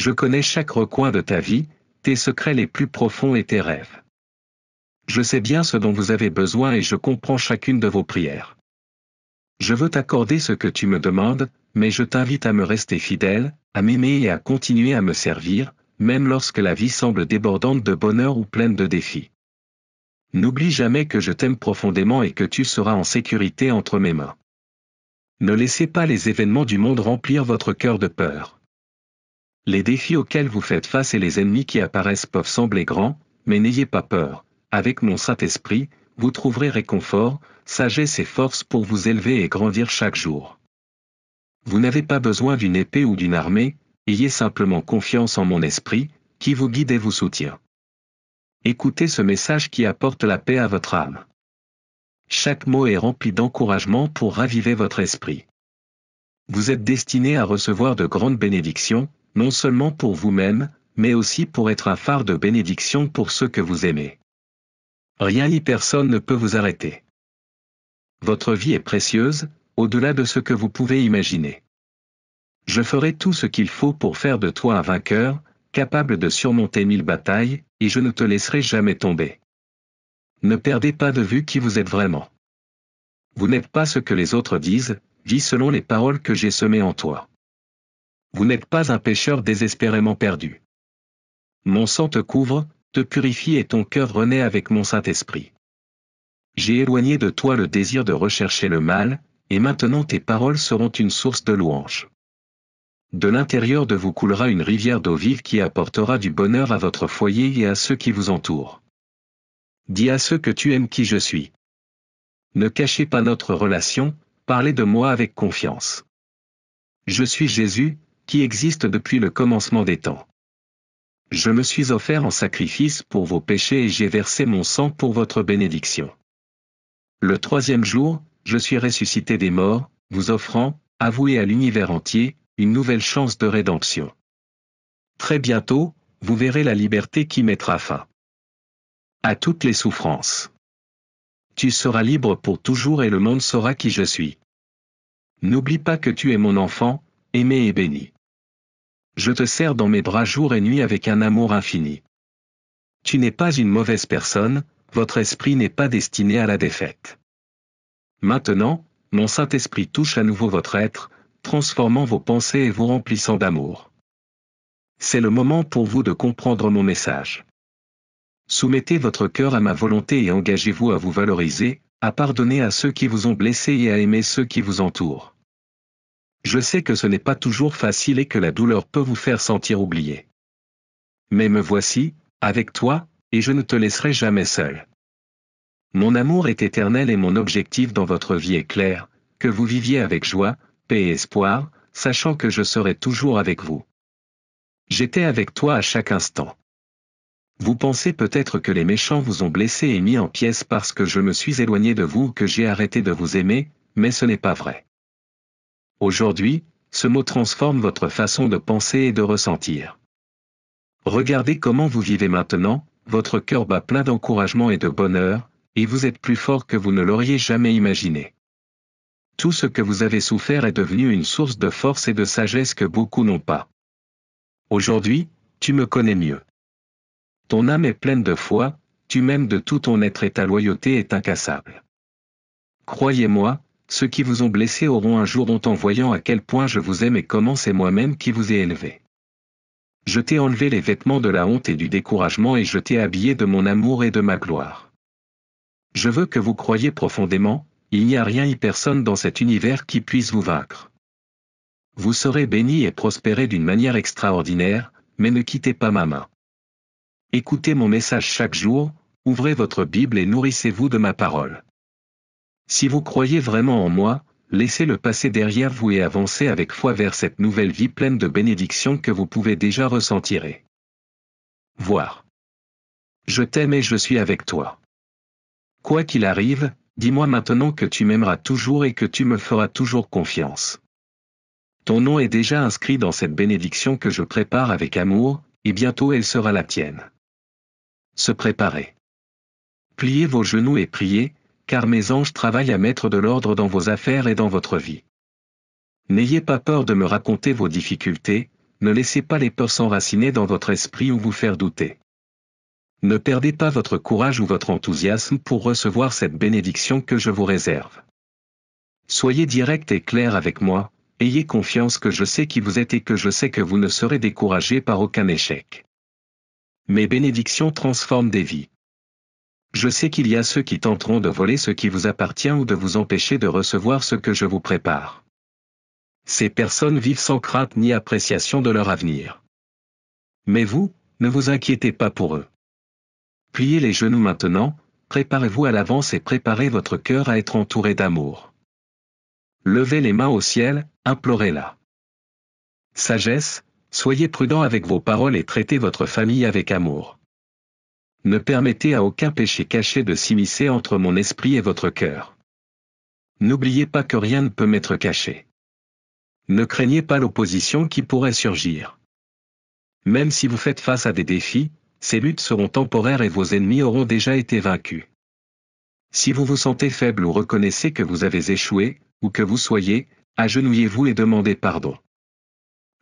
Je connais chaque recoin de ta vie, tes secrets les plus profonds et tes rêves. Je sais bien ce dont vous avez besoin et je comprends chacune de vos prières. Je veux t'accorder ce que tu me demandes, mais je t'invite à me rester fidèle, à m'aimer et à continuer à me servir, même lorsque la vie semble débordante de bonheur ou pleine de défis. N'oublie jamais que je t'aime profondément et que tu seras en sécurité entre mes mains. Ne laissez pas les événements du monde remplir votre cœur de peur. Les défis auxquels vous faites face et les ennemis qui apparaissent peuvent sembler grands, mais n'ayez pas peur. Avec mon Saint-Esprit, vous trouverez réconfort, sagesse et force pour vous élever et grandir chaque jour. Vous n'avez pas besoin d'une épée ou d'une armée, ayez simplement confiance en mon esprit, qui vous guide et vous soutient. Écoutez ce message qui apporte la paix à votre âme. Chaque mot est rempli d'encouragement pour raviver votre esprit. Vous êtes destiné à recevoir de grandes bénédictions, non seulement pour vous-même, mais aussi pour être un phare de bénédiction pour ceux que vous aimez. Rien ni personne ne peut vous arrêter. Votre vie est précieuse, au-delà de ce que vous pouvez imaginer. Je ferai tout ce qu'il faut pour faire de toi un vainqueur, capable de surmonter 1000 batailles, et je ne te laisserai jamais tomber. Ne perdez pas de vue qui vous êtes vraiment. Vous n'êtes pas ce que les autres disent, vis selon les paroles que j'ai semées en toi. Vous n'êtes pas un pécheur désespérément perdu. Mon sang te couvre, te purifie et ton cœur renaît avec mon Saint-Esprit. J'ai éloigné de toi le désir de rechercher le mal, et maintenant tes paroles seront une source de louange. De l'intérieur de vous coulera une rivière d'eau vive qui apportera du bonheur à votre foyer et à ceux qui vous entourent. Dis à ceux que tu aimes qui je suis. Ne cachez pas notre relation, parlez de moi avec confiance. Je suis Jésus, qui existe depuis le commencement des temps. Je me suis offert en sacrifice pour vos péchés et j'ai versé mon sang pour votre bénédiction. Le 3e jour, je suis ressuscité des morts, vous offrant, à vous et à l'univers entier, une nouvelle chance de rédemption. Très bientôt, vous verrez la liberté qui mettra fin à toutes les souffrances. Tu seras libre pour toujours et le monde saura qui je suis. N'oublie pas que tu es mon enfant, aimé et béni. Je te serre dans mes bras jour et nuit avec un amour infini. Tu n'es pas une mauvaise personne, votre esprit n'est pas destiné à la défaite. Maintenant, mon Saint-Esprit touche à nouveau votre être, transformant vos pensées et vous remplissant d'amour. C'est le moment pour vous de comprendre mon message. Soumettez votre cœur à ma volonté et engagez-vous à vous valoriser, à pardonner à ceux qui vous ont blessé et à aimer ceux qui vous entourent. Je sais que ce n'est pas toujours facile et que la douleur peut vous faire sentir oublié. Mais me voici, avec toi, et je ne te laisserai jamais seul. Mon amour est éternel et mon objectif dans votre vie est clair, que vous viviez avec joie, paix et espoir, sachant que je serai toujours avec vous. J'étais avec toi à chaque instant. Vous pensez peut-être que les méchants vous ont blessé et mis en pièces parce que je me suis éloigné de vous ou que j'ai arrêté de vous aimer, mais ce n'est pas vrai. Aujourd'hui, ce mot transforme votre façon de penser et de ressentir. Regardez comment vous vivez maintenant, votre cœur bat plein d'encouragement et de bonheur, et vous êtes plus fort que vous ne l'auriez jamais imaginé. Tout ce que vous avez souffert est devenu une source de force et de sagesse que beaucoup n'ont pas. Aujourd'hui, tu me connais mieux. Ton âme est pleine de foi, tu m'aimes de tout ton être et ta loyauté est incassable. Croyez-moi, ceux qui vous ont blessé auront un jour honte en voyant à quel point je vous aime et comment c'est moi-même qui vous ai élevé. Je t'ai enlevé les vêtements de la honte et du découragement et je t'ai habillé de mon amour et de ma gloire. Je veux que vous croyiez profondément, il n'y a rien ni personne dans cet univers qui puisse vous vaincre. Vous serez bénis et prospérés d'une manière extraordinaire, mais ne quittez pas ma main. Écoutez mon message chaque jour, ouvrez votre Bible et nourrissez-vous de ma parole. Si vous croyez vraiment en moi, laissez le passé derrière vous et avancez avec foi vers cette nouvelle vie pleine de bénédictions que vous pouvez déjà ressentir et voir. Je t'aime et je suis avec toi. Quoi qu'il arrive, dis-moi maintenant que tu m'aimeras toujours et que tu me feras toujours confiance. Ton nom est déjà inscrit dans cette bénédiction que je prépare avec amour, et bientôt elle sera la tienne. Se préparer. Pliez vos genoux et priez, car mes anges travaillent à mettre de l'ordre dans vos affaires et dans votre vie. N'ayez pas peur de me raconter vos difficultés, ne laissez pas les peurs s'enraciner dans votre esprit ou vous faire douter. Ne perdez pas votre courage ou votre enthousiasme pour recevoir cette bénédiction que je vous réserve. Soyez direct et clair avec moi, ayez confiance que je sais qui vous êtes et que je sais que vous ne serez découragé par aucun échec. Mes bénédictions transforment des vies. Je sais qu'il y a ceux qui tenteront de voler ce qui vous appartient ou de vous empêcher de recevoir ce que je vous prépare. Ces personnes vivent sans crainte ni appréciation de leur avenir. Mais vous, ne vous inquiétez pas pour eux. Pliez les genoux maintenant, préparez-vous à l'avance et préparez votre cœur à être entouré d'amour. Levez les mains au ciel, implorez-la. Sagesse, soyez prudent avec vos paroles et traitez votre famille avec amour. Ne permettez à aucun péché caché de s'immiscer entre mon esprit et votre cœur. N'oubliez pas que rien ne peut m'être caché. Ne craignez pas l'opposition qui pourrait surgir. Même si vous faites face à des défis, ces luttes seront temporaires et vos ennemis auront déjà été vaincus. Si vous vous sentez faible ou reconnaissez que vous avez échoué, où que vous soyez, agenouillez-vous et demandez pardon.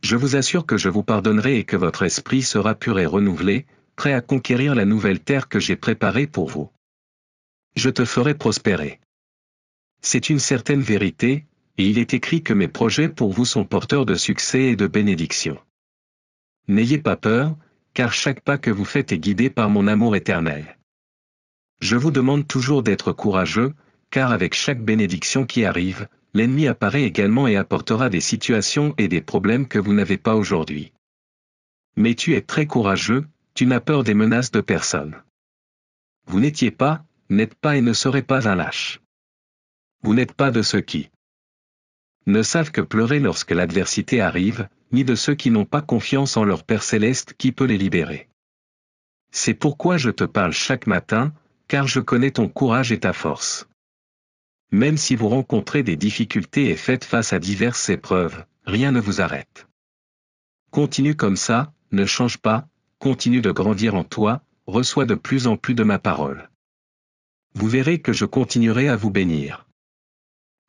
Je vous assure que je vous pardonnerai et que votre esprit sera pur et renouvelé, prêt à conquérir la nouvelle terre que j'ai préparée pour vous. Je te ferai prospérer. C'est une certaine vérité, et il est écrit que mes projets pour vous sont porteurs de succès et de bénédiction. N'ayez pas peur, car chaque pas que vous faites est guidé par mon amour éternel. Je vous demande toujours d'être courageux, car avec chaque bénédiction qui arrive, l'ennemi apparaît également et apportera des situations et des problèmes que vous n'avez pas aujourd'hui. Mais tu es très courageux, tu n'as peur des menaces de personne. Vous n'étiez pas, n'êtes pas et ne serez pas un lâche. Vous n'êtes pas de ceux qui ne savent que pleurer lorsque l'adversité arrive, ni de ceux qui n'ont pas confiance en leur Père céleste qui peut les libérer. C'est pourquoi je te parle chaque matin, car je connais ton courage et ta force. Même si vous rencontrez des difficultés et faites face à diverses épreuves, rien ne vous arrête. Continue comme ça, ne change pas, continue de grandir en toi, reçois de plus en plus de ma parole. Vous verrez que je continuerai à vous bénir.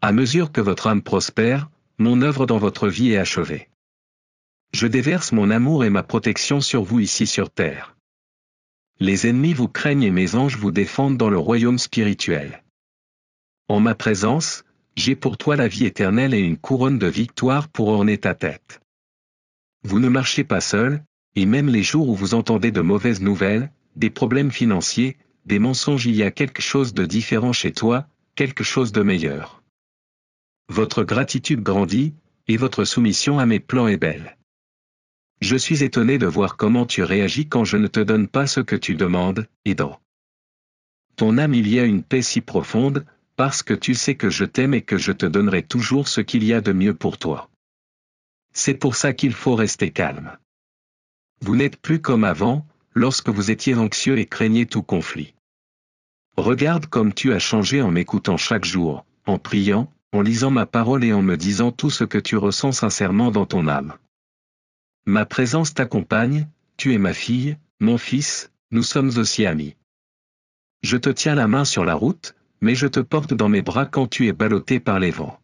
À mesure que votre âme prospère, mon œuvre dans votre vie est achevée. Je déverse mon amour et ma protection sur vous ici sur terre. Les ennemis vous craignent et mes anges vous défendent dans le royaume spirituel. En ma présence, j'ai pour toi la vie éternelle et une couronne de victoire pour orner ta tête. Vous ne marchez pas seul, et même les jours où vous entendez de mauvaises nouvelles, des problèmes financiers, des mensonges, il y a quelque chose de différent chez toi, quelque chose de meilleur. Votre gratitude grandit, et votre soumission à mes plans est belle. Je suis étonné de voir comment tu réagis quand je ne te donne pas ce que tu demandes, et dans ton âme il y a une paix si profonde, parce que tu sais que je t'aime et que je te donnerai toujours ce qu'il y a de mieux pour toi. C'est pour ça qu'il faut rester calme. Vous n'êtes plus comme avant, lorsque vous étiez anxieux et craignez tout conflit. Regarde comme tu as changé en m'écoutant chaque jour, en priant, en lisant ma parole et en me disant tout ce que tu ressens sincèrement dans ton âme. Ma présence t'accompagne, tu es ma fille, mon fils, nous sommes aussi amis. Je te tiens la main sur la route, mais je te porte dans mes bras quand tu es ballotté par les vents.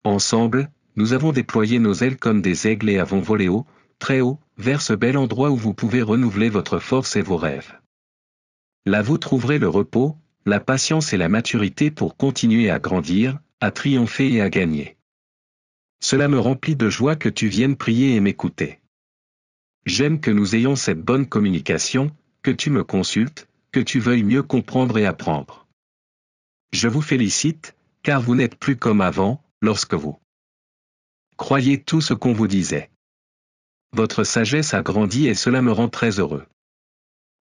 Ensemble, nous avons déployé nos ailes comme des aigles et avons volé haut, très haut, vers ce bel endroit où vous pouvez renouveler votre force et vos rêves. Là vous trouverez le repos, la patience et la maturité pour continuer à grandir, à triompher et à gagner. Cela me remplit de joie que tu viennes prier et m'écouter. J'aime que nous ayons cette bonne communication, que tu me consultes, que tu veuilles mieux comprendre et apprendre. Je vous félicite, car vous n'êtes plus comme avant, lorsque vous croyez tout ce qu'on vous disait. Votre sagesse a grandi et cela me rend très heureux.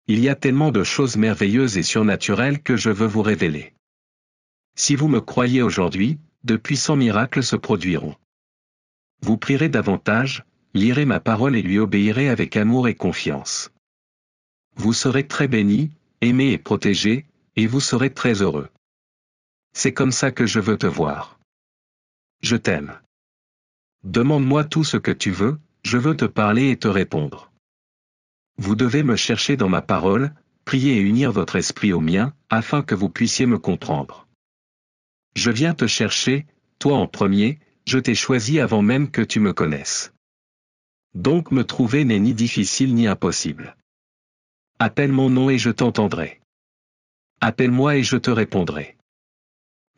Il y a tellement de choses merveilleuses et surnaturelles que je veux vous révéler. Si vous me croyez aujourd'hui, de puissants miracles se produiront. Vous prierez davantage, lirez ma parole et lui obéirez avec amour et confiance. Vous serez très bénis, aimés et protégés, et vous serez très heureux. C'est comme ça que je veux te voir. Je t'aime. Demande-moi tout ce que tu veux, je veux te parler et te répondre. Vous devez me chercher dans ma parole, prier et unir votre esprit au mien, afin que vous puissiez me comprendre. Je viens te chercher, toi en premier, je t'ai choisi avant même que tu me connaisses. Donc me trouver n'est ni difficile ni impossible. Appelle mon nom et je t'entendrai. Appelle-moi et je te répondrai.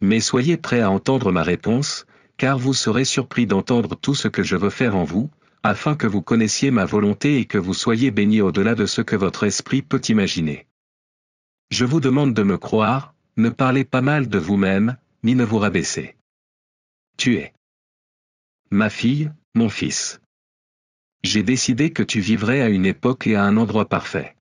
Mais soyez prêts à entendre ma réponse, car vous serez surpris d'entendre tout ce que je veux faire en vous, afin que vous connaissiez ma volonté et que vous soyez bénis au-delà de ce que votre esprit peut imaginer. Je vous demande de me croire, ne parlez pas mal de vous-même, ni ne vous rabaissez. Tu es ma fille, mon fils. J'ai décidé que tu vivrais à une époque et à un endroit parfait.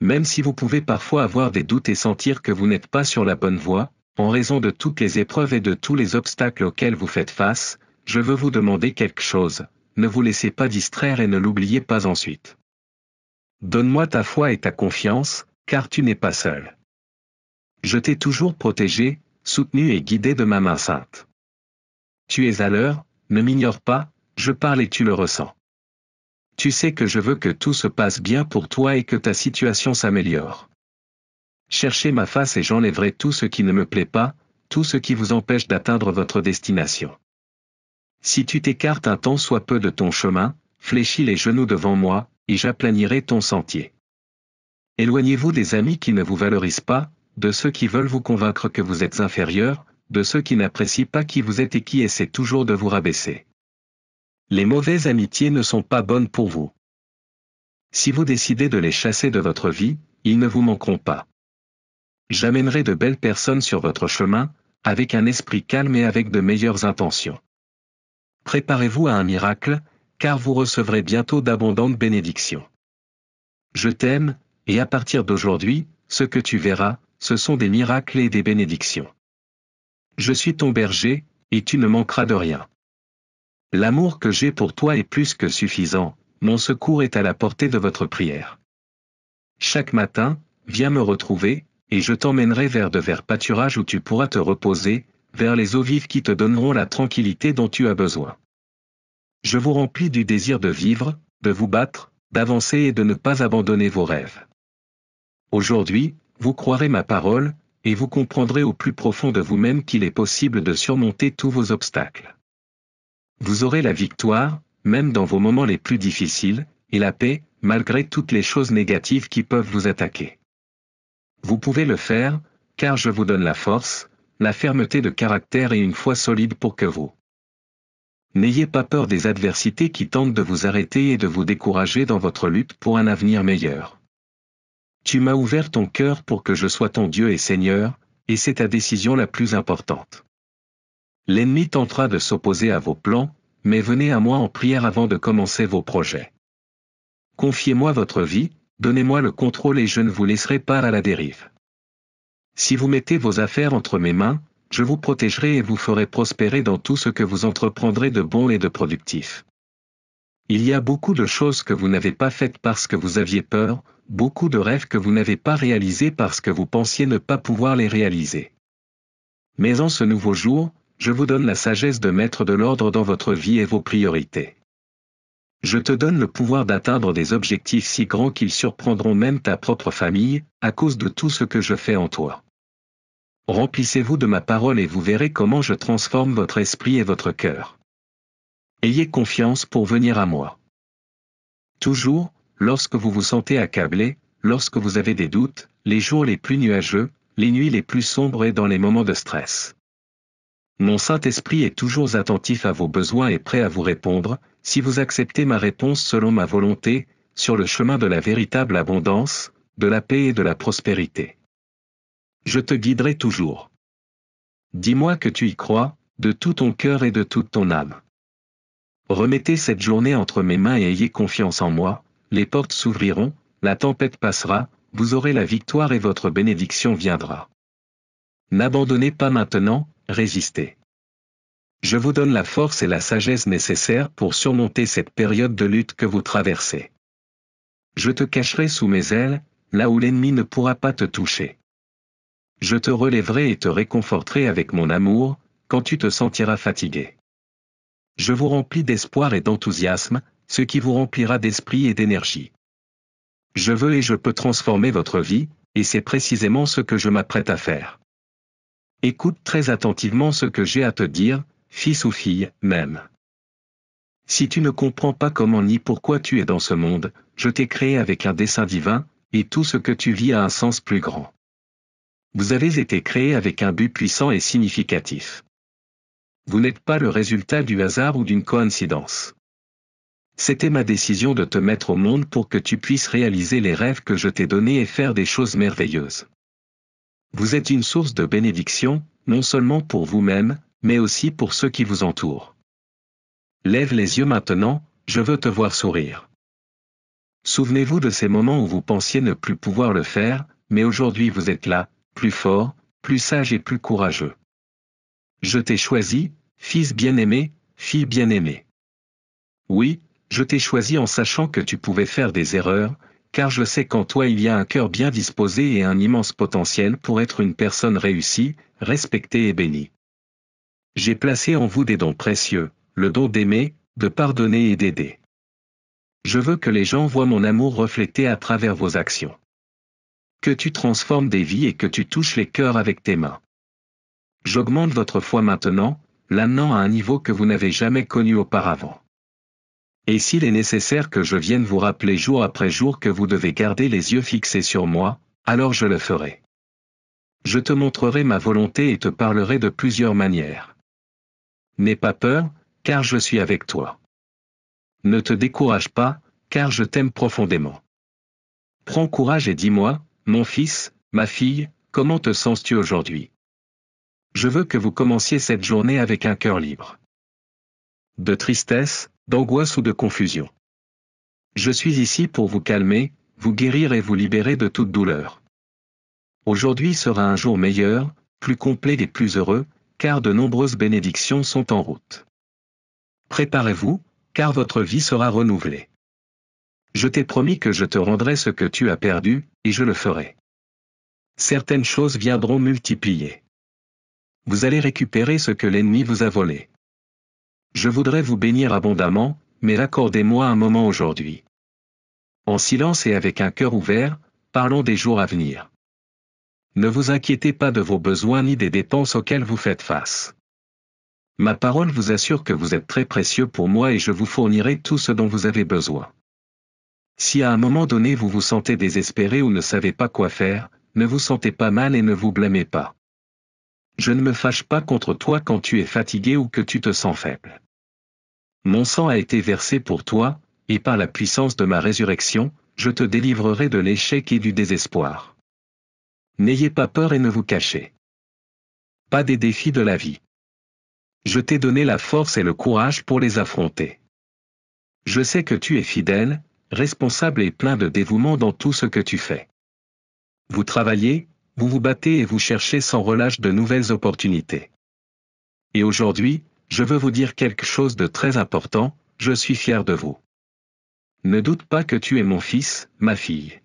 Même si vous pouvez parfois avoir des doutes et sentir que vous n'êtes pas sur la bonne voie, en raison de toutes les épreuves et de tous les obstacles auxquels vous faites face, je veux vous demander quelque chose, ne vous laissez pas distraire et ne l'oubliez pas ensuite. Donne-moi ta foi et ta confiance, car tu n'es pas seul. Je t'ai toujours protégé, soutenu et guidé de ma main sainte. Tu es à l'heure, ne m'ignore pas, je parle et tu le ressens. Tu sais que je veux que tout se passe bien pour toi et que ta situation s'améliore. Cherchez ma face et j'enlèverai tout ce qui ne me plaît pas, tout ce qui vous empêche d'atteindre votre destination. Si tu t'écartes un tant soit peu de ton chemin, fléchis les genoux devant moi, et j'aplanirai ton sentier. Éloignez-vous des amis qui ne vous valorisent pas, de ceux qui veulent vous convaincre que vous êtes inférieur, de ceux qui n'apprécient pas qui vous êtes et qui essaient toujours de vous rabaisser. Les mauvaises amitiés ne sont pas bonnes pour vous. Si vous décidez de les chasser de votre vie, ils ne vous manqueront pas. J'amènerai de belles personnes sur votre chemin, avec un esprit calme et avec de meilleures intentions. Préparez-vous à un miracle, car vous recevrez bientôt d'abondantes bénédictions. Je t'aime, et à partir d'aujourd'hui, ce que tu verras, ce sont des miracles et des bénédictions. Je suis ton berger, et tu ne manqueras de rien. L'amour que j'ai pour toi est plus que suffisant, mon secours est à la portée de votre prière. Chaque matin, viens me retrouver, et je t'emmènerai vers de verts pâturages où tu pourras te reposer, vers les eaux vives qui te donneront la tranquillité dont tu as besoin. Je vous remplis du désir de vivre, de vous battre, d'avancer et de ne pas abandonner vos rêves. Aujourd'hui, vous croirez ma parole, et vous comprendrez au plus profond de vous-même qu'il est possible de surmonter tous vos obstacles. Vous aurez la victoire, même dans vos moments les plus difficiles, et la paix, malgré toutes les choses négatives qui peuvent vous attaquer. Vous pouvez le faire, car je vous donne la force, la fermeté de caractère et une foi solide pour que vous. N'ayez pas peur des adversités qui tentent de vous arrêter et de vous décourager dans votre lutte pour un avenir meilleur. Tu m'as ouvert ton cœur pour que je sois ton Dieu et Seigneur, et c'est ta décision la plus importante. L'ennemi tentera de s'opposer à vos plans, mais venez à moi en prière avant de commencer vos projets. Confiez-moi votre vie, donnez-moi le contrôle et je ne vous laisserai pas à la dérive. Si vous mettez vos affaires entre mes mains, je vous protégerai et vous ferai prospérer dans tout ce que vous entreprendrez de bon et de productif. Il y a beaucoup de choses que vous n'avez pas faites parce que vous aviez peur, beaucoup de rêves que vous n'avez pas réalisés parce que vous pensiez ne pas pouvoir les réaliser. Mais en ce nouveau jour, je vous donne la sagesse de mettre de l'ordre dans votre vie et vos priorités. Je te donne le pouvoir d'atteindre des objectifs si grands qu'ils surprendront même ta propre famille, à cause de tout ce que je fais en toi. Remplissez-vous de ma parole et vous verrez comment je transforme votre esprit et votre cœur. Ayez confiance pour venir à moi. Toujours, lorsque vous vous sentez accablé, lorsque vous avez des doutes, les jours les plus nuageux, les nuits les plus sombres et dans les moments de stress. Mon Saint-Esprit est toujours attentif à vos besoins et prêt à vous répondre, si vous acceptez ma réponse selon ma volonté, sur le chemin de la véritable abondance, de la paix et de la prospérité. Je te guiderai toujours. Dis-moi que tu y crois, de tout ton cœur et de toute ton âme. Remettez cette journée entre mes mains et ayez confiance en moi, les portes s'ouvriront, la tempête passera, vous aurez la victoire et votre bénédiction viendra. N'abandonnez pas maintenant, résistez. Je vous donne la force et la sagesse nécessaires pour surmonter cette période de lutte que vous traversez. Je te cacherai sous mes ailes, là où l'ennemi ne pourra pas te toucher. Je te relèverai et te réconforterai avec mon amour, quand tu te sentiras fatigué. Je vous remplis d'espoir et d'enthousiasme, ce qui vous remplira d'esprit et d'énergie. Je veux et je peux transformer votre vie, et c'est précisément ce que je m'apprête à faire. Écoute très attentivement ce que j'ai à te dire, fils ou fille, même. Si tu ne comprends pas comment ni pourquoi tu es dans ce monde, je t'ai créé avec un dessein divin, et tout ce que tu vis a un sens plus grand. Vous avez été créé avec un but puissant et significatif. Vous n'êtes pas le résultat du hasard ou d'une coïncidence. C'était ma décision de te mettre au monde pour que tu puisses réaliser les rêves que je t'ai donnés et faire des choses merveilleuses. Vous êtes une source de bénédiction, non seulement pour vous-même, mais aussi pour ceux qui vous entourent. Lève les yeux maintenant, je veux te voir sourire. Souvenez-vous de ces moments où vous pensiez ne plus pouvoir le faire, mais aujourd'hui vous êtes là, plus fort, plus sage et plus courageux. Je t'ai choisi, fils bien-aimé, fille bien-aimée. Oui, je t'ai choisi en sachant que tu pouvais faire des erreurs, car je sais qu'en toi il y a un cœur bien disposé et un immense potentiel pour être une personne réussie, respectée et bénie. J'ai placé en vous des dons précieux, le don d'aimer, de pardonner et d'aider. Je veux que les gens voient mon amour reflété à travers vos actions. Que tu transformes des vies et que tu touches les cœurs avec tes mains. J'augmente votre foi maintenant, l'amenant à un niveau que vous n'avez jamais connu auparavant. Et s'il est nécessaire que je vienne vous rappeler jour après jour que vous devez garder les yeux fixés sur moi, alors je le ferai. Je te montrerai ma volonté et te parlerai de plusieurs manières. N'aie pas peur, car je suis avec toi. Ne te décourage pas, car je t'aime profondément. Prends courage et dis-moi, mon fils, ma fille, comment te sens-tu aujourd'hui? Je veux que vous commenciez cette journée avec un cœur libre. De tristesse, d'angoisse ou de confusion. Je suis ici pour vous calmer, vous guérir et vous libérer de toute douleur. Aujourd'hui sera un jour meilleur, plus complet et plus heureux, car de nombreuses bénédictions sont en route. Préparez-vous, car votre vie sera renouvelée. Je t'ai promis que je te rendrai ce que tu as perdu, et je le ferai. Certaines choses viendront multiplier. Vous allez récupérer ce que l'ennemi vous a volé. Je voudrais vous bénir abondamment, mais accordez-moi un moment aujourd'hui. En silence et avec un cœur ouvert, parlons des jours à venir. Ne vous inquiétez pas de vos besoins ni des dépenses auxquelles vous faites face. Ma parole vous assure que vous êtes très précieux pour moi et je vous fournirai tout ce dont vous avez besoin. Si à un moment donné vous vous sentez désespéré ou ne savez pas quoi faire, ne vous sentez pas mal et ne vous blâmez pas. Je ne me fâche pas contre toi quand tu es fatigué ou que tu te sens faible. Mon sang a été versé pour toi, et par la puissance de ma résurrection, je te délivrerai de l'échec et du désespoir. N'ayez pas peur et ne vous cachez pas des défis de la vie. Je t'ai donné la force et le courage pour les affronter. Je sais que tu es fidèle, responsable et plein de dévouement dans tout ce que tu fais. Vous travaillez, vous vous battez et vous cherchez sans relâche de nouvelles opportunités. Et aujourd'hui, je veux vous dire quelque chose de très important, je suis fier de vous. Ne doute pas que tu es mon fils, ma fille.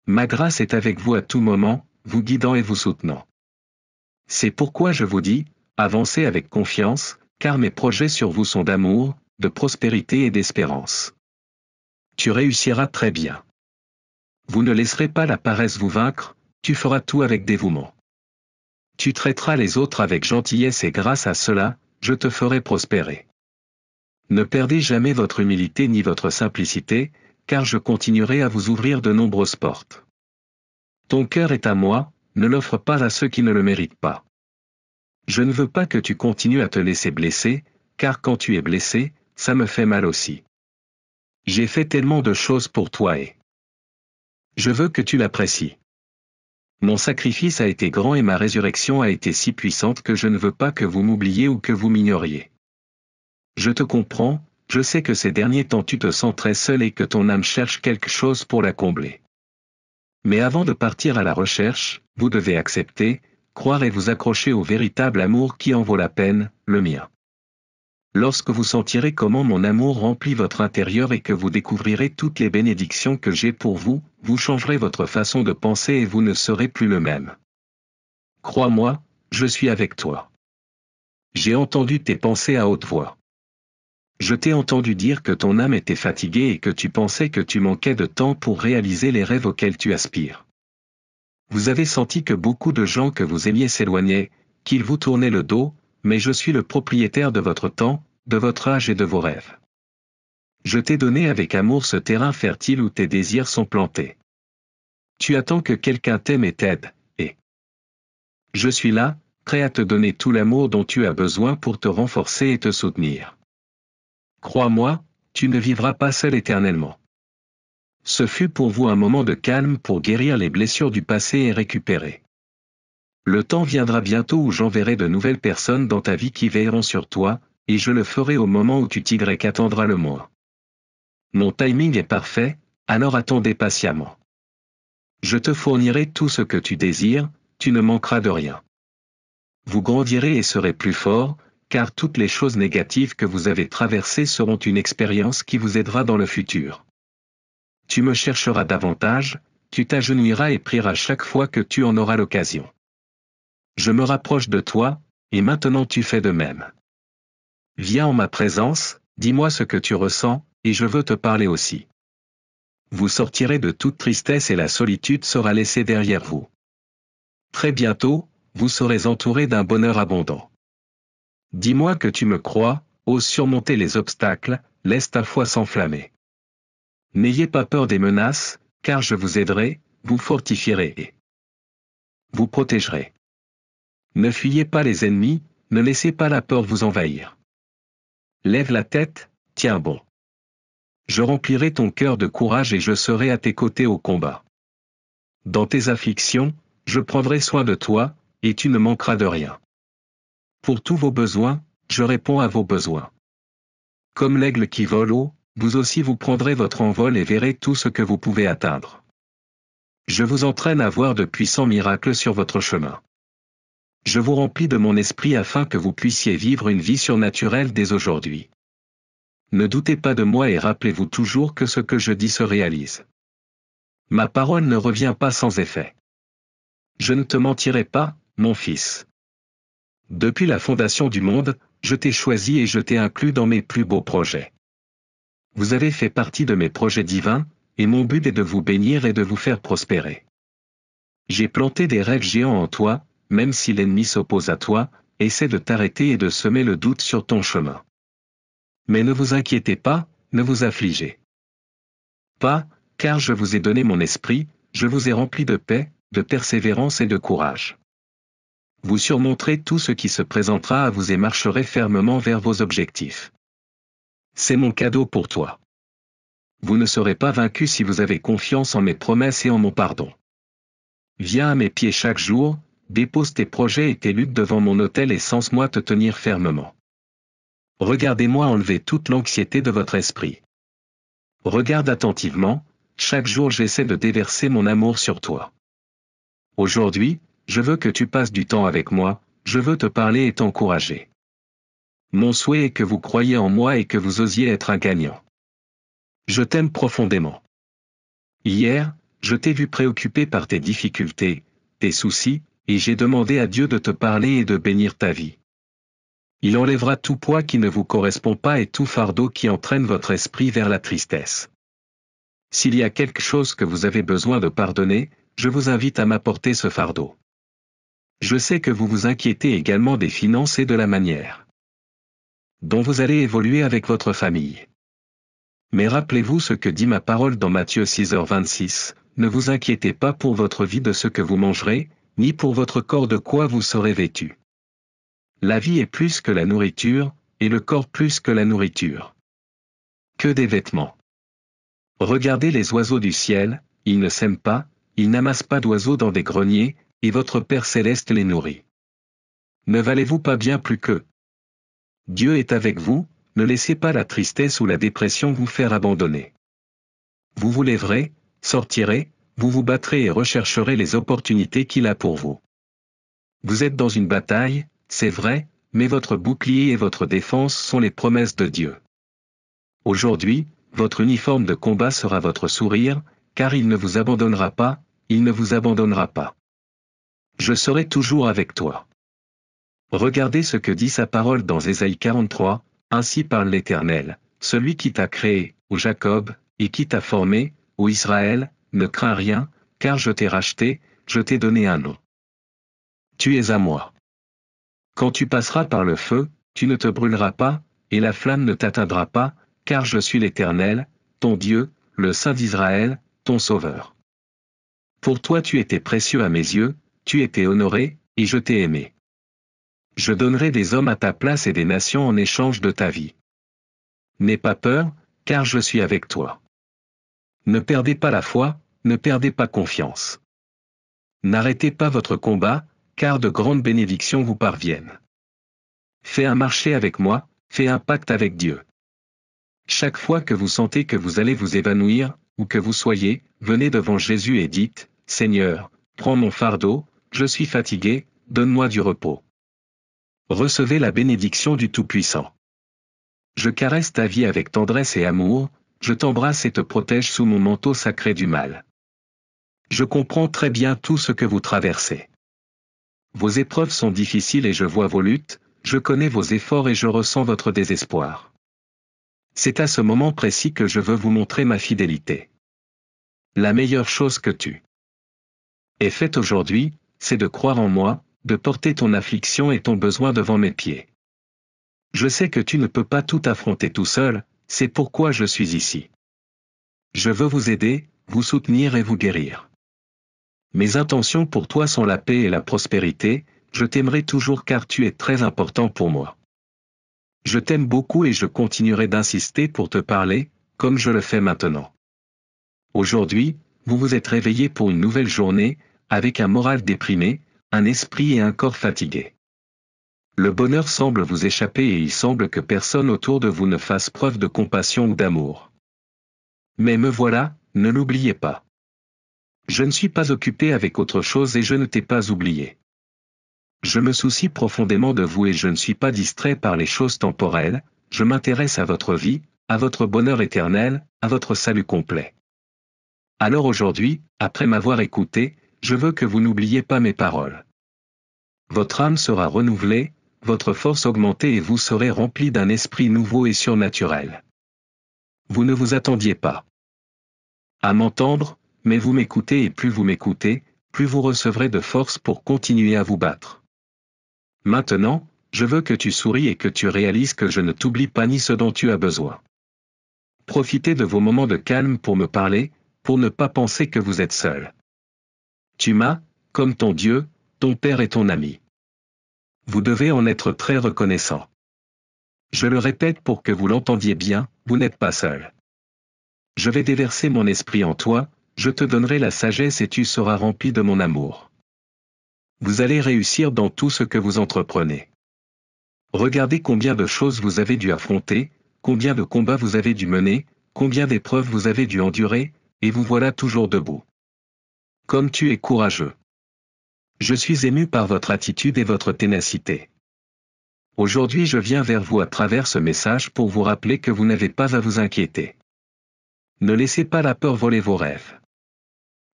Ma grâce est avec vous à tout moment, vous guidant et vous soutenant. C'est pourquoi je vous dis, avancez avec confiance, car mes projets sur vous sont d'amour, de prospérité et d'espérance. Tu réussiras très bien. Vous ne laisserez pas la paresse vous vaincre, tu feras tout avec dévouement. Tu traiteras les autres avec gentillesse et grâce à cela, je te ferai prospérer. Ne perdez jamais votre humilité ni votre simplicité, car je continuerai à vous ouvrir de nombreuses portes. Ton cœur est à moi, ne l'offre pas à ceux qui ne le méritent pas. Je ne veux pas que tu continues à te laisser blesser, car quand tu es blessé, ça me fait mal aussi. J'ai fait tellement de choses pour toi et je veux que tu l'apprécies. Mon sacrifice a été grand et ma résurrection a été si puissante que je ne veux pas que vous m'oubliez ou que vous m'ignoriez. Je te comprends, je sais que ces derniers temps tu te sens très seul et que ton âme cherche quelque chose pour la combler. Mais avant de partir à la recherche, vous devez accepter, croire et vous accrocher au véritable amour qui en vaut la peine, le mien. Lorsque vous sentirez comment mon amour remplit votre intérieur et que vous découvrirez toutes les bénédictions que j'ai pour vous, vous changerez votre façon de penser et vous ne serez plus le même. Crois-moi, je suis avec toi. J'ai entendu tes pensées à haute voix. Je t'ai entendu dire que ton âme était fatiguée et que tu pensais que tu manquais de temps pour réaliser les rêves auxquels tu aspires. Vous avez senti que beaucoup de gens que vous aimiez s'éloignaient, qu'ils vous tournaient le dos, mais je suis le propriétaire de votre temps, de votre âge et de vos rêves. Je t'ai donné avec amour ce terrain fertile où tes désirs sont plantés. Tu attends que quelqu'un t'aime et t'aide, et je suis là, prêt à te donner tout l'amour dont tu as besoin pour te renforcer et te soutenir. Crois-moi, tu ne vivras pas seul éternellement. Ce fut pour vous un moment de calme pour guérir les blessures du passé et récupérer. Le temps viendra bientôt où j'enverrai de nouvelles personnes dans ta vie qui veilleront sur toi, et je le ferai au moment où tu t'attendras le moins. Mon timing est parfait, alors attendez patiemment. Je te fournirai tout ce que tu désires, tu ne manqueras de rien. Vous grandirez et serez plus fort, car toutes les choses négatives que vous avez traversées seront une expérience qui vous aidera dans le futur. Tu me chercheras davantage, tu t'agenouilleras et prieras chaque fois que tu en auras l'occasion. Je me rapproche de toi, et maintenant tu fais de même. Viens en ma présence, dis-moi ce que tu ressens, et je veux te parler aussi. Vous sortirez de toute tristesse et la solitude sera laissée derrière vous. Très bientôt, vous serez entouré d'un bonheur abondant. Dis-moi que tu me crois, ose surmonter les obstacles, laisse ta foi s'enflammer. N'ayez pas peur des menaces, car je vous aiderai, vous fortifierai et vous protégerai. Ne fuyez pas les ennemis, ne laissez pas la peur vous envahir. Lève la tête, tiens bon. Je remplirai ton cœur de courage et je serai à tes côtés au combat. Dans tes afflictions, je prendrai soin de toi, et tu ne manqueras de rien. Pour tous vos besoins, je réponds à vos besoins. Comme l'aigle qui vole haut, vous aussi vous prendrez votre envol et verrez tout ce que vous pouvez atteindre. Je vous entraîne à voir de puissants miracles sur votre chemin. Je vous remplis de mon esprit afin que vous puissiez vivre une vie surnaturelle dès aujourd'hui. Ne doutez pas de moi et rappelez-vous toujours que ce que je dis se réalise. Ma parole ne revient pas sans effet. Je ne te mentirai pas, mon fils. Depuis la fondation du monde, je t'ai choisi et je t'ai inclus dans mes plus beaux projets. Vous avez fait partie de mes projets divins, et mon but est de vous bénir et de vous faire prospérer. J'ai planté des rêves géants en toi, même si l'ennemi s'oppose à toi, essaie de t'arrêter et de semer le doute sur ton chemin. Mais ne vous inquiétez pas, ne vous affligez pas, car je vous ai donné mon esprit, je vous ai rempli de paix, de persévérance et de courage. Vous surmonterez tout ce qui se présentera à vous et marcherez fermement vers vos objectifs. C'est mon cadeau pour toi. Vous ne serez pas vaincu si vous avez confiance en mes promesses et en mon pardon. Viens à mes pieds chaque jour, dépose tes projets et tes luttes devant mon autel et sens-moi te tenir fermement. Regardez-moi enlever toute l'anxiété de votre esprit. Regarde attentivement, chaque jour j'essaie de déverser mon amour sur toi. Aujourd'hui, je veux que tu passes du temps avec moi, je veux te parler et t'encourager. Mon souhait est que vous croyiez en moi et que vous osiez être un gagnant. Je t'aime profondément. Hier, je t'ai vu préoccupé par tes difficultés, tes soucis, et j'ai demandé à Dieu de te parler et de bénir ta vie. Il enlèvera tout poids qui ne vous correspond pas et tout fardeau qui entraîne votre esprit vers la tristesse. S'il y a quelque chose que vous avez besoin de pardonner, je vous invite à m'apporter ce fardeau. Je sais que vous vous inquiétez également des finances et de la manière dont vous allez évoluer avec votre famille. Mais rappelez-vous ce que dit ma parole dans Matthieu 6h26, ne vous inquiétez pas pour votre vie de ce que vous mangerez, ni pour votre corps de quoi vous serez vêtu. La vie est plus que la nourriture, et le corps plus que la nourriture. Que des vêtements. Regardez les oiseaux du ciel, ils ne sèment pas, ils n'amassent pas d'oiseaux dans des greniers, et votre Père céleste les nourrit. Ne valez-vous pas bien plus qu'eux? Dieu est avec vous, ne laissez pas la tristesse ou la dépression vous faire abandonner. Vous vous lèverez, sortirez, vous vous battrez et rechercherez les opportunités qu'il a pour vous. Vous êtes dans une bataille, c'est vrai, mais votre bouclier et votre défense sont les promesses de Dieu. Aujourd'hui, votre uniforme de combat sera votre sourire, car il ne vous abandonnera pas, il ne vous abandonnera pas. Je serai toujours avec toi. Regardez ce que dit sa parole dans Ésaïe 43, ainsi parle l'Éternel, celui qui t'a créé, ô Jacob, et qui t'a formé, ô Israël, ne crains rien, car je t'ai racheté, je t'ai donné un nom. Tu es à moi. Quand tu passeras par le feu, tu ne te brûleras pas, et la flamme ne t'atteindra pas, car je suis l'Éternel, ton Dieu, le Saint d'Israël, ton Sauveur. Pour toi tu étais précieux à mes yeux, tu étais honoré, et je t'ai aimé. Je donnerai des hommes à ta place et des nations en échange de ta vie. N'aie pas peur, car je suis avec toi. Ne perdez pas la foi, ne perdez pas confiance. N'arrêtez pas votre combat, car de grandes bénédictions vous parviennent. Fais un marché avec moi, fais un pacte avec Dieu. Chaque fois que vous sentez que vous allez vous évanouir, où que vous soyez, venez devant Jésus et dites, « Seigneur, prends mon fardeau, je suis fatigué, donne-moi du repos. » Recevez la bénédiction du Tout-Puissant. Je caresse ta vie avec tendresse et amour, je t'embrasse et te protège sous mon manteau sacré du mal. Je comprends très bien tout ce que vous traversez. Vos épreuves sont difficiles et je vois vos luttes, je connais vos efforts et je ressens votre désespoir. C'est à ce moment précis que je veux vous montrer ma fidélité. La meilleure chose que tu aies faite aujourd'hui, c'est de croire en moi, de porter ton affliction et ton besoin devant mes pieds. Je sais que tu ne peux pas tout affronter tout seul, c'est pourquoi je suis ici. Je veux vous aider, vous soutenir et vous guérir. Mes intentions pour toi sont la paix et la prospérité, je t'aimerai toujours car tu es très important pour moi. Je t'aime beaucoup et je continuerai d'insister pour te parler, comme je le fais maintenant. Aujourd'hui, vous vous êtes réveillé pour une nouvelle journée, avec un moral déprimé, un esprit et un corps fatigués. Le bonheur semble vous échapper et il semble que personne autour de vous ne fasse preuve de compassion ou d'amour. Mais me voilà, ne l'oubliez pas. Je ne suis pas occupé avec autre chose et je ne t'ai pas oublié. Je me soucie profondément de vous et je ne suis pas distrait par les choses temporelles, je m'intéresse à votre vie, à votre bonheur éternel, à votre salut complet. Alors aujourd'hui, après m'avoir écouté, je veux que vous n'oubliez pas mes paroles. Votre âme sera renouvelée, votre force augmentée et vous serez rempli d'un esprit nouveau et surnaturel. Vous ne vous attendiez pas à m'entendre, mais vous m'écoutez et plus vous m'écoutez, plus vous recevrez de force pour continuer à vous battre. Maintenant, je veux que tu souris et que tu réalises que je ne t'oublie pas ni ce dont tu as besoin. Profitez de vos moments de calme pour me parler, pour ne pas penser que vous êtes seul. Tu m'as, comme ton Dieu, ton Père et ton ami. Vous devez en être très reconnaissant. Je le répète pour que vous l'entendiez bien, vous n'êtes pas seul. Je vais déverser mon esprit en toi, je te donnerai la sagesse et tu seras rempli de mon amour. Vous allez réussir dans tout ce que vous entreprenez. Regardez combien de choses vous avez dû affronter, combien de combats vous avez dû mener, combien d'épreuves vous avez dû endurer, et vous voilà toujours debout. Comme tu es courageux. Je suis ému par votre attitude et votre ténacité. Aujourd'hui je viens vers vous à travers ce message pour vous rappeler que vous n'avez pas à vous inquiéter. Ne laissez pas la peur voler vos rêves.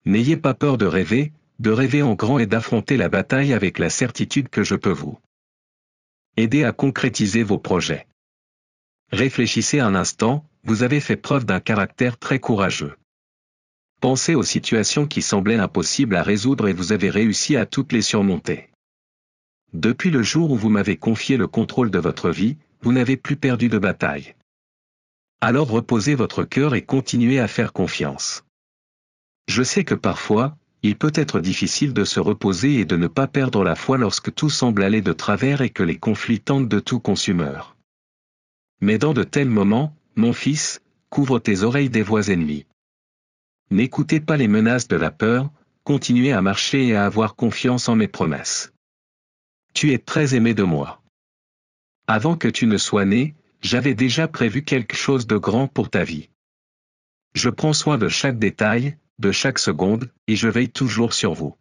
N'ayez pas peur de rêver en grand et d'affronter la bataille avec la certitude que je peux vous aider à concrétiser vos projets. Réfléchissez un instant, vous avez fait preuve d'un caractère très courageux. Pensez aux situations qui semblaient impossibles à résoudre et vous avez réussi à toutes les surmonter. Depuis le jour où vous m'avez confié le contrôle de votre vie, vous n'avez plus perdu de bataille. Alors reposez votre cœur et continuez à faire confiance. Je sais que parfois, il peut être difficile de se reposer et de ne pas perdre la foi lorsque tout semble aller de travers et que les conflits tentent de tout consumer. Mais dans de tels moments, mon fils, couvre tes oreilles des voix ennemies. N'écoutez pas les menaces de la peur, continuez à marcher et à avoir confiance en mes promesses. Tu es très aimé de moi. Avant que tu ne sois né, j'avais déjà prévu quelque chose de grand pour ta vie. Je prends soin de chaque détail, de chaque seconde, et je veille toujours sur vous.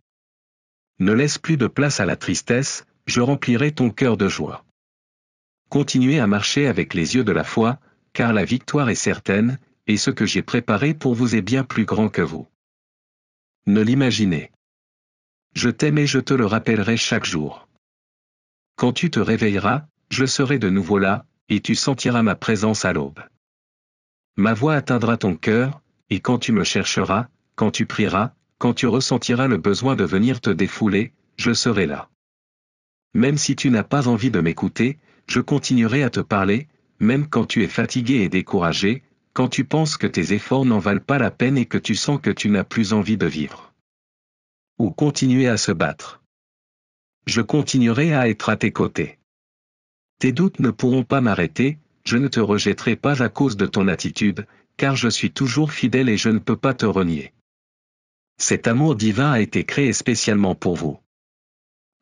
Ne laisse plus de place à la tristesse, je remplirai ton cœur de joie. Continuez à marcher avec les yeux de la foi, car la victoire est certaine, et ce que j'ai préparé pour vous est bien plus grand que vous ne l'imaginez. Je t'aime et je te le rappellerai chaque jour. Quand tu te réveilleras, je serai de nouveau là, et tu sentiras ma présence à l'aube. Ma voix atteindra ton cœur, et quand tu me chercheras, quand tu prieras, quand tu ressentiras le besoin de venir te défouler, je serai là. Même si tu n'as pas envie de m'écouter, je continuerai à te parler, même quand tu es fatigué et découragé, quand tu penses que tes efforts n'en valent pas la peine et que tu sens que tu n'as plus envie de vivre. Ou continuer à se battre. Je continuerai à être à tes côtés. Tes doutes ne pourront pas m'arrêter, je ne te rejetterai pas à cause de ton attitude, car je suis toujours fidèle et je ne peux pas te renier. Cet amour divin a été créé spécialement pour vous.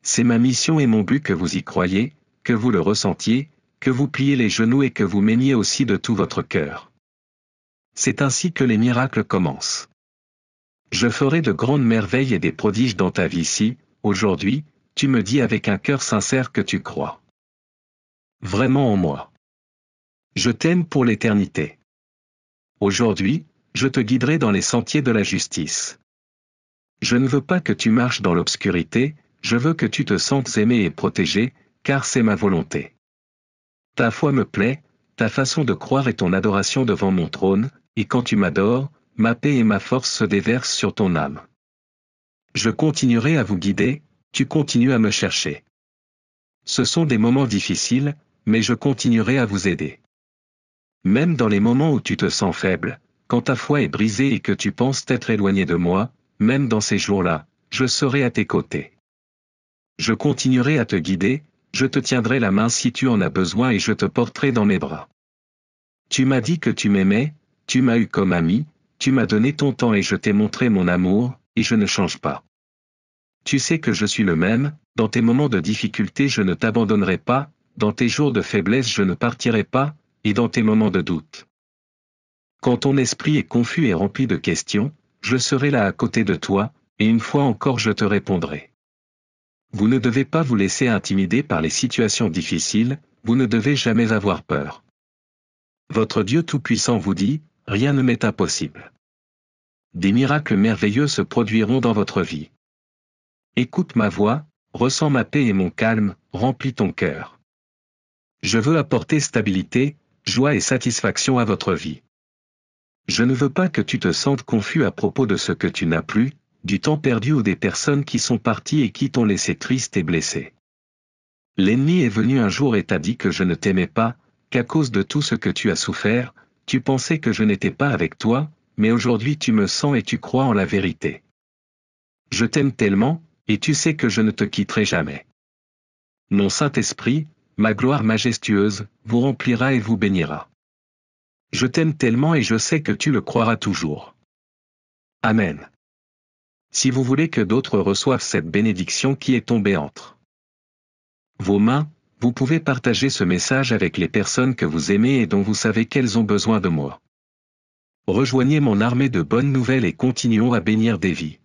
C'est ma mission et mon but que vous y croyiez, que vous le ressentiez, que vous pliez les genoux et que vous m'aimiez aussi de tout votre cœur. C'est ainsi que les miracles commencent. Je ferai de grandes merveilles et des prodiges dans ta vie si, aujourd'hui, tu me dis avec un cœur sincère que tu crois vraiment en moi. Je t'aime pour l'éternité. Aujourd'hui, je te guiderai dans les sentiers de la justice. Je ne veux pas que tu marches dans l'obscurité, je veux que tu te sentes aimé et protégé, car c'est ma volonté. Ta foi me plaît, ta façon de croire et ton adoration devant mon trône, et quand tu m'adores, ma paix et ma force se déversent sur ton âme. Je continuerai à vous guider, tu continues à me chercher. Ce sont des moments difficiles, mais je continuerai à vous aider. Même dans les moments où tu te sens faible, quand ta foi est brisée et que tu penses t'être éloigné de moi, même dans ces jours-là, je serai à tes côtés. Je continuerai à te guider, je te tiendrai la main si tu en as besoin et je te porterai dans mes bras. Tu m'as dit que tu m'aimais, tu m'as eu comme ami, tu m'as donné ton temps et je t'ai montré mon amour, et je ne change pas. Tu sais que je suis le même, dans tes moments de difficulté je ne t'abandonnerai pas, dans tes jours de faiblesse je ne partirai pas, et dans tes moments de doute. Quand ton esprit est confus et rempli de questions, je serai là à côté de toi, et une fois encore je te répondrai. Vous ne devez pas vous laisser intimider par les situations difficiles, vous ne devez jamais avoir peur. Votre Dieu Tout-Puissant vous dit, rien ne m'est impossible. Des miracles merveilleux se produiront dans votre vie. Écoute ma voix, ressens ma paix et mon calme, remplis ton cœur. Je veux apporter stabilité, joie et satisfaction à votre vie. Je ne veux pas que tu te sentes confus à propos de ce que tu n'as plus, du temps perdu ou des personnes qui sont parties et qui t'ont laissé triste et blessé. L'ennemi est venu un jour et t'a dit que je ne t'aimais pas, qu'à cause de tout ce que tu as souffert, tu pensais que je n'étais pas avec toi, mais aujourd'hui tu me sens et tu crois en la vérité. Je t'aime tellement, et tu sais que je ne te quitterai jamais. Mon Saint-Esprit, ma gloire majestueuse, vous remplira et vous bénira. Je t'aime tellement et je sais que tu le croiras toujours. Amen. Si vous voulez que d'autres reçoivent cette bénédiction qui est tombée entre vos mains, vous pouvez partager ce message avec les personnes que vous aimez et dont vous savez qu'elles ont besoin de moi. Rejoignez mon armée de bonnes nouvelles et continuons à bénir des vies.